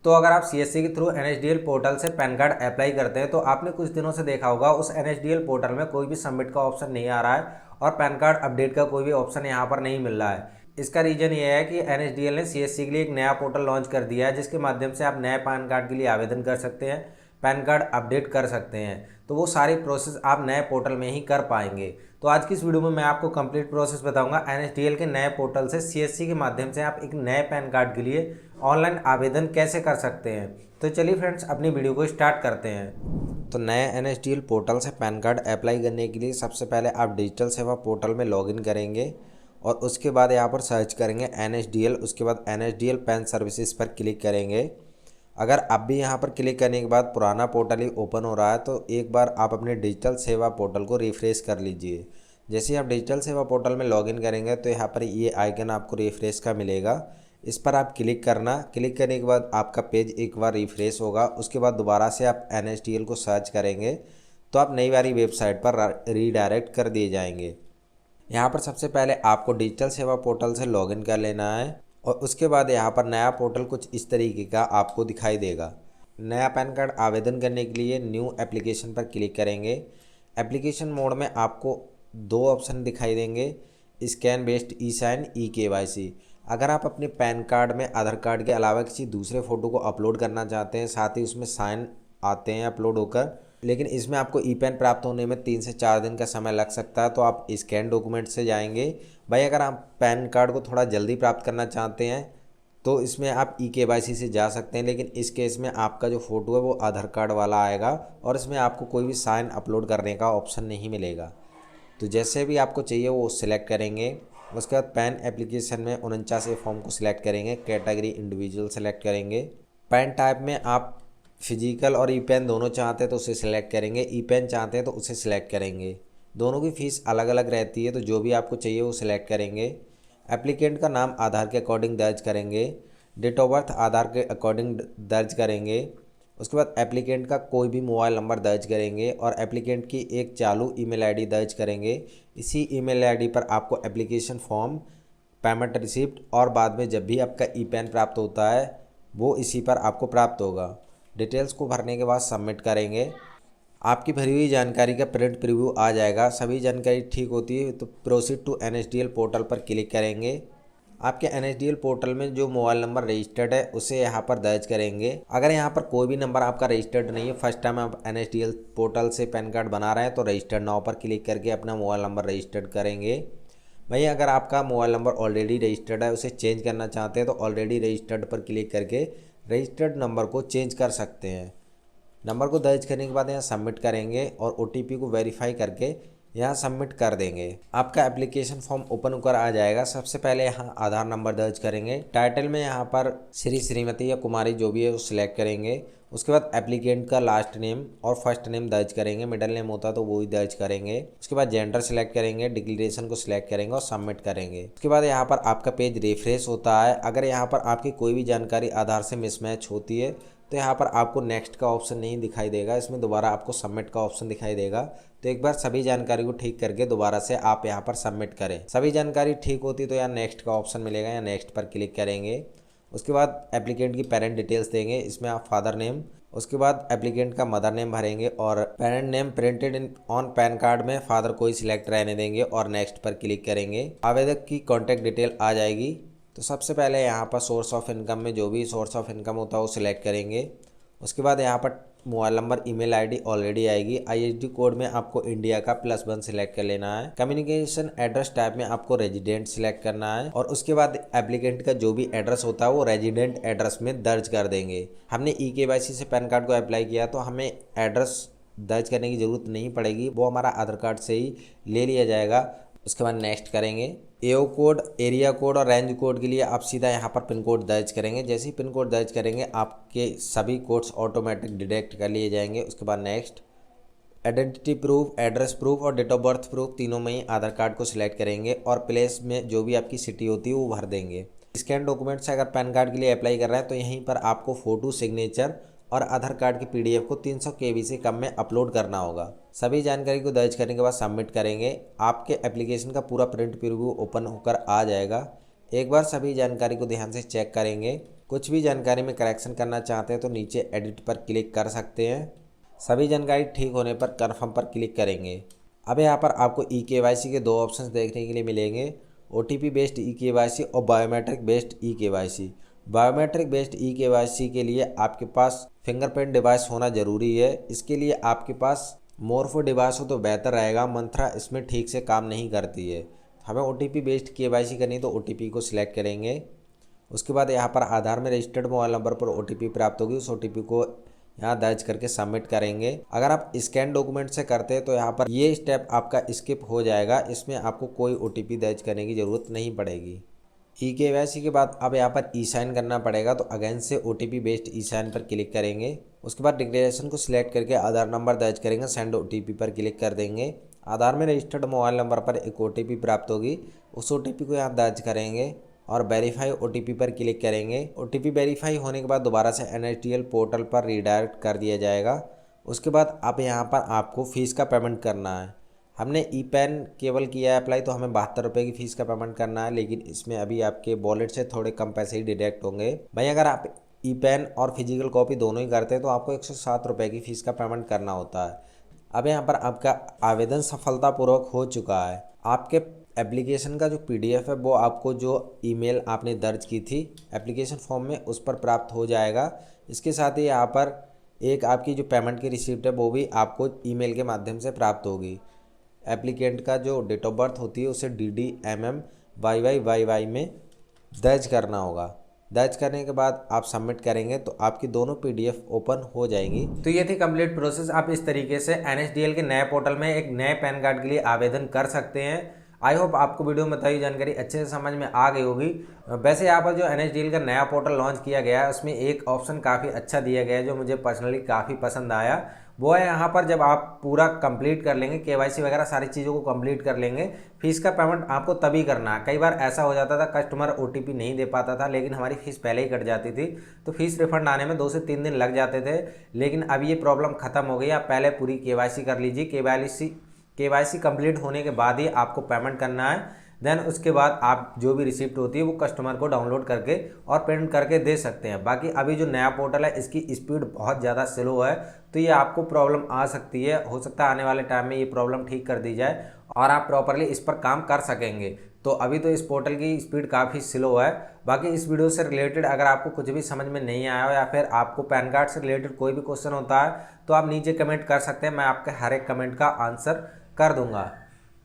तो अगर आप सीएससी के थ्रू एनएसडीएल पोर्टल से पैन कार्ड अप्लाई करते हैं तो आपने कुछ दिनों से देखा होगा उस एनएसडीएल पोर्टल में कोई भी सबमिट का ऑप्शन नहीं आ रहा है और पैन कार्ड अपडेट का कोई भी ऑप्शन यहाँ पर नहीं मिल रहा है। इसका रीज़न ये है कि एनएसडीएल ने सीएससी के लिए एक नया पोर्टल लॉन्च कर दिया है जिसके माध्यम से आप नए पैन कार्ड के लिए आवेदन कर सकते हैं, पैन कार्ड अपडेट कर सकते हैं। तो वो सारी प्रोसेस आप नए पोर्टल में ही कर पाएंगे। तो आज की इस वीडियो में मैं आपको कंप्लीट प्रोसेस बताऊंगा एनएसडीएल के नए पोर्टल से सीएससी के माध्यम से आप एक नए पैन कार्ड के लिए ऑनलाइन आवेदन कैसे कर सकते हैं। तो चलिए फ्रेंड्स अपनी वीडियो को स्टार्ट करते हैं। तो नए एनएसडीएल पोर्टल से पैन कार्ड अप्लाई करने के लिए सबसे पहले आप डिजिटल सेवा पोर्टल में लॉगिन करेंगे और उसके बाद यहाँ पर सर्च करेंगे एनएसडीएल, उसके बाद एनएसडीएल पैन सर्विसेज पर क्लिक करेंगे। अगर अब भी यहाँ पर क्लिक करने के बाद पुराना पोर्टल ही ओपन हो रहा है तो एक बार आप अपने डिजिटल सेवा पोर्टल को रिफ्रेश कर लीजिए। जैसे ही आप डिजिटल सेवा पोर्टल में लॉगिन करेंगे तो यहाँ पर ये आइकन आपको रिफ्रेश का मिलेगा, इस पर आप क्लिक करना। क्लिक करने के बाद आपका पेज एक बार रिफ्रेश होगा। उसके बाद दोबारा से आप एनएसडीएल को सर्च करेंगे तो आप नई वाली वेबसाइट पर रीडायरेक्ट कर दिए जाएंगे। यहाँ पर सबसे पहले आपको डिजिटल सेवा पोर्टल से लॉगिन कर लेना है और उसके बाद यहाँ पर नया पोर्टल कुछ इस तरीके का आपको दिखाई देगा। नया पैन कार्ड आवेदन करने के लिए न्यू एप्लीकेशन पर क्लिक करेंगे। एप्लीकेशन मोड में आपको दो ऑप्शन दिखाई देंगे, स्कैन बेस्ड ई साइन, ई केवाईसी। अगर आप अपने पैन कार्ड में आधार कार्ड के अलावा किसी दूसरे फ़ोटो को अपलोड करना चाहते हैं, साथ ही उसमें साइन आते हैं अपलोड होकर, लेकिन इसमें आपको ई पैन प्राप्त होने में 3 से 4 दिन का समय लग सकता है, तो आप स्कैन डॉक्यूमेंट से जाएंगे। भाई अगर आप पैन कार्ड को थोड़ा जल्दी प्राप्त करना चाहते हैं तो इसमें आप ई केवाईसी से जा सकते हैं, लेकिन इस केस में आपका जो फ़ोटो है वो आधार कार्ड वाला आएगा और इसमें आपको कोई भी साइन अपलोड करने का ऑप्शन नहीं मिलेगा। तो जैसे भी आपको चाहिए वो सिलेक्ट करेंगे। उसके बाद पैन एप्लीकेशन में 49 फॉर्म को सिलेक्ट करेंगे, कैटेगरी इंडिविजुअल सेलेक्ट करेंगे। पैन टाइप में आप फिजिकल और ई पैन दोनों चाहते हैं तो उसे सिलेक्ट करेंगे, ई पैन चाहते हैं तो उसे सिलेक्ट करेंगे। दोनों की फ़ीस अलग अलग रहती है, तो जो भी आपको चाहिए वो सिलेक्ट करेंगे। एप्लीकेंट का नाम आधार के अकॉर्डिंग दर्ज करेंगे, डेट ऑफ बर्थ आधार के अकॉर्डिंग दर्ज करेंगे। उसके बाद एप्लीकेंट का कोई भी मोबाइल नंबर दर्ज करेंगे और एप्लीकेंट की एक चालू ईमेल आईडी दर्ज करेंगे। इसी ईमेल आईडी पर आपको एप्लीकेशन फॉर्म, पेमेंट रिसिप्ट और बाद में जब भी आपका ई पैन प्राप्त होता है वो इसी पर आपको प्राप्त होगा। डिटेल्स को भरने के बाद सबमिट करेंगे। आपकी भरी हुई जानकारी का प्रिंट प्रीव्यू आ जाएगा। सभी जानकारी ठीक होती है तो प्रोसीड टू एनएसडीएल पोर्टल पर क्लिक करेंगे। आपके एनएसडीएल पोर्टल में जो मोबाइल नंबर रजिस्टर्ड है उसे यहाँ पर दर्ज करेंगे। अगर यहाँ पर कोई भी नंबर आपका रजिस्टर्ड नहीं है, फर्स्ट टाइम आप एनएसडीएल पोर्टल से पैन कार्ड बना रहे हैं, तो रजिस्टर्ड नाउ पर क्लिक करके अपना मोबाइल नंबर रजिस्टर्ड करेंगे। भाई अगर आपका मोबाइल नंबर ऑलरेडी रजिस्टर्ड है, उसे चेंज करना चाहते हैं तो ऑलरेडी रजिस्टर्ड पर क्लिक करके रजिस्टर्ड नंबर को चेंज कर सकते हैं। नंबर को दर्ज करने के बाद यहाँ सबमिट करेंगे और ओटीपी को वेरीफाई करके यहाँ सबमिट कर देंगे। आपका एप्लीकेशन फॉर्म ओपन होकर आ जाएगा। सबसे पहले यहाँ आधार नंबर दर्ज करेंगे। टाइटल में यहाँ पर श्री, श्रीमती या कुमारी जो भी है वो सिलेक्ट करेंगे। उसके बाद एप्लीकेंट का लास्ट नेम और फर्स्ट नेम दर्ज करेंगे, मिडिल नेम होता तो वो ही दर्ज करेंगे। उसके बाद जेंडर सिलेक्ट करेंगे, डिक्लेरेशन को सिलेक्ट करेंगे और सबमिट करेंगे। उसके बाद यहाँ पर आपका पेज रिफ्रेश होता है। अगर यहाँ पर आपकी कोई भी जानकारी आधार से मिसमैच होती है तो यहाँ पर आपको नेक्स्ट का ऑप्शन नहीं दिखाई देगा, इसमें दोबारा आपको सबमिट का ऑप्शन दिखाई देगा। तो एक बार सभी जानकारी को ठीक करके दोबारा से आप यहाँ पर सबमिट करें। सभी जानकारी ठीक होती तो यहाँ नेक्स्ट का ऑप्शन मिलेगा, या नेक्स्ट पर क्लिक करेंगे। उसके बाद एप्लीकेंट की पेरेंट डिटेल्स देंगे, इसमें आप फादर नेम, उसके बाद एप्लीकेंट का मदर नेम भरेंगे और parent name printed in on pan card में फादर को ही सिलेक्ट रहने देंगे और नेक्स्ट पर क्लिक करेंगे। आवेदक की कॉन्टैक्ट डिटेल आ जाएगी। तो सबसे पहले यहाँ पर सोर्स ऑफ इनकम में जो भी सोर्स ऑफ इनकम होता है वो सिलेक्ट करेंगे। उसके बाद यहाँ पर mobile number, email ID already आएगी। आईएसडी कोड में आपको इंडिया का +1 सिलेक्ट कर लेना है। कम्युनिकेशन एड्रेस टाइप में आपको रेजिडेंट सिलेक्ट करना है और उसके बाद एप्लीकेंट का जो भी एड्रेस होता है वो रेजिडेंट एड्रेस में दर्ज कर देंगे। हमने ई केवाईसी से पैन कार्ड को अप्लाई किया तो हमें एड्रेस दर्ज करने की ज़रूरत नहीं पड़ेगी, वो हमारा आधार कार्ड से ही ले लिया जाएगा। उसके बाद नेक्स्ट करेंगे। एओ कोड, एरिया कोड और रेंज कोड के लिए आप सीधा यहाँ पर पिन कोड दर्ज करेंगे। जैसे ही पिन कोड दर्ज करेंगे आपके सभी कोड्स ऑटोमेटिक डिटेक्ट कर लिए जाएंगे। उसके बाद next identity proof, address proof और डेट ऑफ बर्थ प्रूफ तीनों में ही आधार कार्ड को सिलेक्ट करेंगे और प्लेस में जो भी आपकी सिटी होती है वो भर देंगे। स्कैन डॉक्यूमेंट से अगर पैन कार्ड के लिए अप्लाई कर रहे हैं तो यहीं पर आपको फ़ोटो, सिग्नेचर और आधार कार्ड की पीडीएफ को 300 KB से कम में अपलोड करना होगा। सभी जानकारी को दर्ज करने के बाद सबमिट करेंगे। आपके एप्लीकेशन का पूरा प्रिंट प्रीव्यू ओपन होकर आ जाएगा। एक बार सभी जानकारी को ध्यान से चेक करेंगे। कुछ भी जानकारी में करेक्शन करना चाहते हैं तो नीचे एडिट पर क्लिक कर सकते हैं। सभी जानकारी ठीक होने पर कन्फर्म पर क्लिक करेंगे। अब यहाँ पर आपको eKYC के दो ऑप्शंस देखने के लिए मिलेंगे, OTP बेस्ड eKYC और biometric based eKYC। Biometric based eKYC के लिए आपके पास फिंगरप्रिंट डिवाइस होना ज़रूरी है। इसके लिए आपके पास मोरफो डिवाइस हो तो बेहतर रहेगा, मंत्रा इसमें ठीक से काम नहीं करती है। हमें OTP बेस्ड KYC करनी तो OTP को सिलेक्ट करेंगे। उसके बाद यहाँ पर आधार में रजिस्टर्ड मोबाइल नंबर पर OTP प्राप्त होगी, उस OTP को यहाँ दर्ज करके सबमिट करेंगे। अगर आप स्कैन डॉक्यूमेंट से करते हैं तो यहाँ पर ये स्टेप आपका स्किप हो जाएगा, इसमें आपको कोई OTP दर्ज करने की ज़रूरत नहीं पड़ेगी। eKYC के बाद अब यहाँ पर ई साइन करना पड़ेगा, तो अगेन से OTP बेस्ड ई साइन पर क्लिक करेंगे। उसके बाद डिक्लेरेशन को सिलेक्ट करके आधार नंबर दर्ज करेंगे, सेंड OTP पर क्लिक कर देंगे। आधार में रजिस्टर्ड मोबाइल नंबर पर एक OTP प्राप्त होगी, उस OTP को यहाँ दर्ज करेंगे और वेरीफाई OTP पर क्लिक करेंगे। OTP वेरीफाई होने के बाद दोबारा से NSDL पोर्टल पर रीडायरेक्ट कर दिया जाएगा। उसके बाद अब यहाँ पर आपको फ़ीस का पेमेंट करना है। हमने ई-पैन केवल किया है अप्लाई, तो हमें 72 रुपये की फ़ीस का पेमेंट करना है, लेकिन इसमें अभी आपके वॉलेट से थोड़े कम पैसे ही डिडक्ट होंगे। भाई अगर आप ई-पैन और फिजिकल कॉपी दोनों ही करते हैं तो आपको 107 रुपये की फ़ीस का पेमेंट करना होता है। अब यहाँ पर आपका आवेदन सफलतापूर्वक हो चुका है। आपके एप्लीकेशन का जो PDF है वो आपको जो ईमेल आपने दर्ज की थी एप्लीकेशन फॉर्म में उस पर प्राप्त हो जाएगा। इसके साथ ही यहाँ पर एक आपकी जो पेमेंट की रिसिप्ट है वो भी आपको ईमेल के माध्यम से प्राप्त होगी। एप्लीकेंट का जो डेट ऑफ बर्थ होती है उसे DDMMYYYY में दर्ज करना होगा। दर्ज करने के बाद आप सबमिट करेंगे तो आपकी दोनों PDF ओपन हो जाएंगी। तो ये थी कंप्लीट प्रोसेस। आप इस तरीके से NSDL के नए पोर्टल में एक नए पैन कार्ड के लिए आवेदन कर सकते हैं। आई होप आपको वीडियो में बताई जानकारी अच्छे से समझ में आ गई होगी। वैसे यहाँ पर जो NSDL का नया पोर्टल लॉन्च किया गया है उसमें एक ऑप्शन काफ़ी अच्छा दिया गया है जो मुझे पर्सनली काफ़ी पसंद आया। वो है यहाँ पर जब आप पूरा कंप्लीट कर लेंगे, KYC वगैरह सारी चीज़ों को कंप्लीट कर लेंगे, फीस का पेमेंट आपको तभी करना है। कई बार ऐसा हो जाता था कस्टमर OTP नहीं दे पाता था, लेकिन हमारी फ़ीस पहले ही कट जाती थी तो फीस रिफंड आने में 2 से 3 दिन लग जाते थे। लेकिन अब ये प्रॉब्लम ख़त्म हो गई। आप पहले पूरी KYC कर लीजिए। KYC कंप्लीट होने के बाद ही आपको पेमेंट करना है। देन उसके बाद आप जो भी रिसिप्ट होती है वो कस्टमर को डाउनलोड करके और प्रिंट करके दे सकते हैं। बाकी अभी जो नया पोर्टल है इसकी स्पीड बहुत ज़्यादा स्लो है, तो ये आपको प्रॉब्लम आ सकती है। हो सकता है आने वाले टाइम में ये प्रॉब्लम ठीक कर दी जाए और आप प्रॉपरली इस पर काम कर सकेंगे। तो अभी तो इस पोर्टल की स्पीड काफ़ी स्लो है। बाकी इस वीडियो से रिलेटेड अगर आपको कुछ भी समझ में नहीं आया हो या फिर आपको पैन कार्ड से रिलेटेड कोई भी क्वेश्चन होता है तो आप नीचे कमेंट कर सकते हैं, मैं आपके हर एक कमेंट का आंसर कर दूंगा।